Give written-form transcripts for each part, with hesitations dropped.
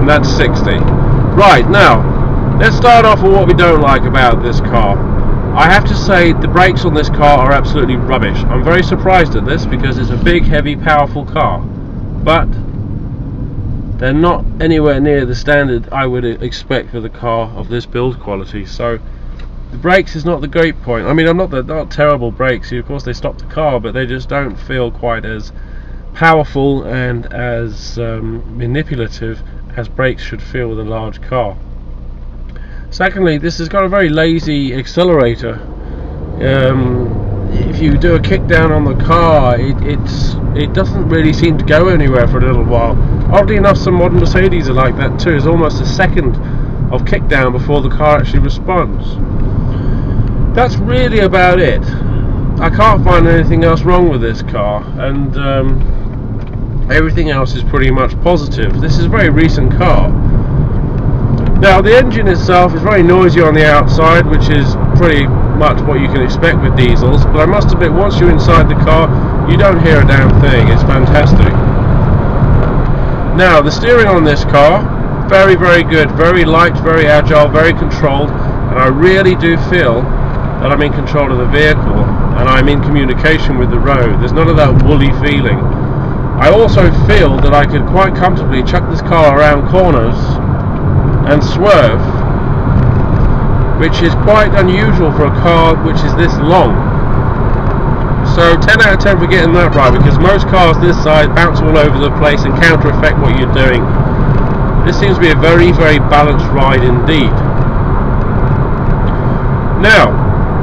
and that's 60. Right, now let's start off with what we don't like about this car. I have to say the brakes on this car are absolutely rubbish. I'm very surprised at this because it's a big, heavy, powerful car, but they're not anywhere near the standard I would expect for the car of this build quality. So the brakes is not the great point. I mean, they're not terrible brakes. Of course, they stop the car, but they just don't feel quite as powerful and as manipulative as brakes should feel with a large car. Secondly, this has got a very lazy accelerator. If you do a kick down on the car, it doesn't really seem to go anywhere for a little while. Oddly enough, some modern Mercedes are like that too. It's almost a second of kick down before the car actually responds. That's really about it. I can't find anything else wrong with this car, and everything else is pretty much positive. This is a very recent car. Now, the engine itself is very noisy on the outside, which is pretty much what you can expect with diesels, but I must admit, once you're inside the car, you don't hear a damn thing. It's fantastic. Now, the steering on this car, very, very good, very light, very agile, very controlled, and I really do feel that I'm in control of the vehicle, and I'm in communication with the road. There's none of that woolly feeling. I also feel that I could quite comfortably chuck this car around corners and swerve, which is quite unusual for a car which is this long. So 10 out of 10 for getting that right, because most cars this size bounce all over the place and counter effect what you're doing. This seems to be a very, very balanced ride indeed. Now,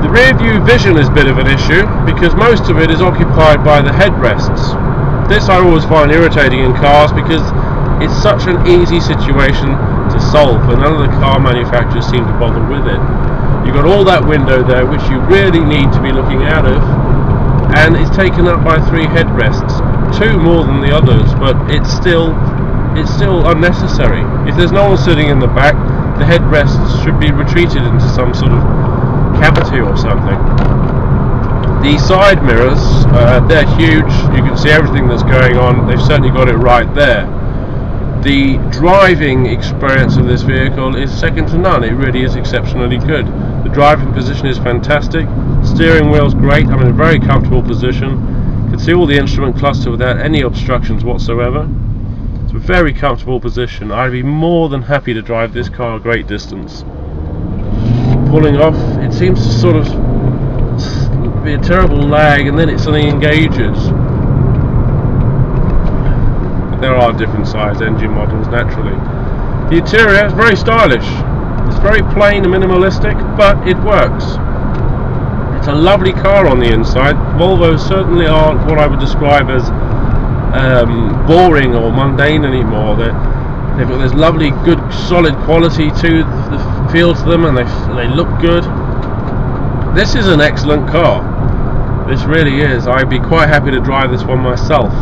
the rear view vision is a bit of an issue because most of it is occupied by the headrests. This I always find irritating in cars because it's such an easy situation to solve, but none of the car manufacturers seem to bother with it. You've got all that window there which you really need to be looking out of, and it's taken up by 3 headrests, 2 more than the others, but it's still unnecessary. If there's no one sitting in the back, the headrests should be retreated into some sort of cavity or something. The side mirrors, they're huge. You can see everything that's going on. They've certainly got it right there. The driving experience of this vehicle is second to none. It really is exceptionally good. The driving position is fantastic. Steering wheel's great. I'm in a very comfortable position. You can see all the instrument cluster without any obstructions whatsoever. It's a very comfortable position. I'd be more than happy to drive this car a great distance. Pulling off, it seems to sort of be a terrible lag, and then it suddenly engages. There are different size engine models naturally. The interior is very stylish. It's very plain and minimalistic, but it works. It's a lovely car on the inside. Volvos certainly aren't what I would describe as boring or mundane anymore. They've got this lovely, good, solid quality to the feel to them, and they look good. This is an excellent car. This really is. I'd be quite happy to drive this one myself.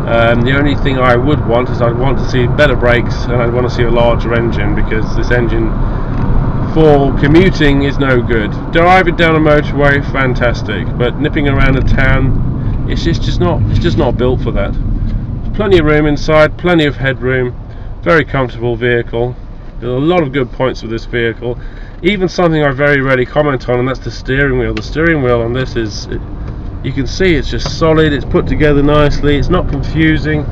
The only thing I would want is I'd want to see better brakes, and I'd want to see a larger engine, because this engine for commuting is no good. Driving down a motorway, fantastic, but nipping around a town, it's just not built for that. There's plenty of room inside, plenty of headroom, very comfortable vehicle. There's a lot of good points with this vehicle. Even something I very rarely comment on, and that's the steering wheel. The steering wheel on this is, you can see it's just solid, it's put together nicely, it's not confusing,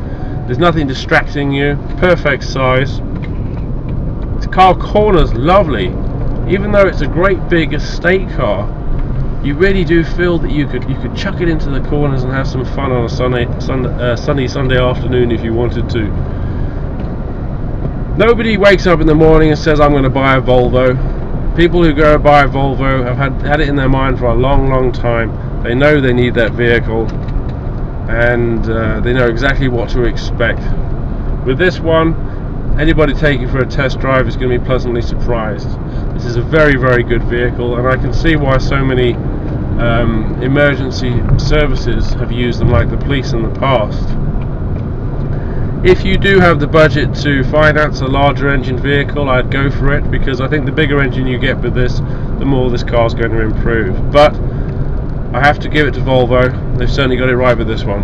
there's nothing distracting you, perfect size. The car corners lovely. Even though it's a great big estate car, you really do feel that you could chuck it into the corners and have some fun on a sunny Sunday afternoon if you wanted to. Nobody wakes up in the morning and says, I'm going to buy a Volvo. People who go buy a Volvo have had it in their mind for a long time. They know they need that vehicle, and they know exactly what to expect. With this one, anybody taking for a test drive is going to be pleasantly surprised. This is a very good vehicle, and I can see why so many emergency services have used them, like the police in the past. If you do have the budget to finance a larger engine vehicle, I'd go for it, because I think the bigger engine you get with this, the more this car is going to improve. But I have to give it to Volvo. They've certainly got it right with this one.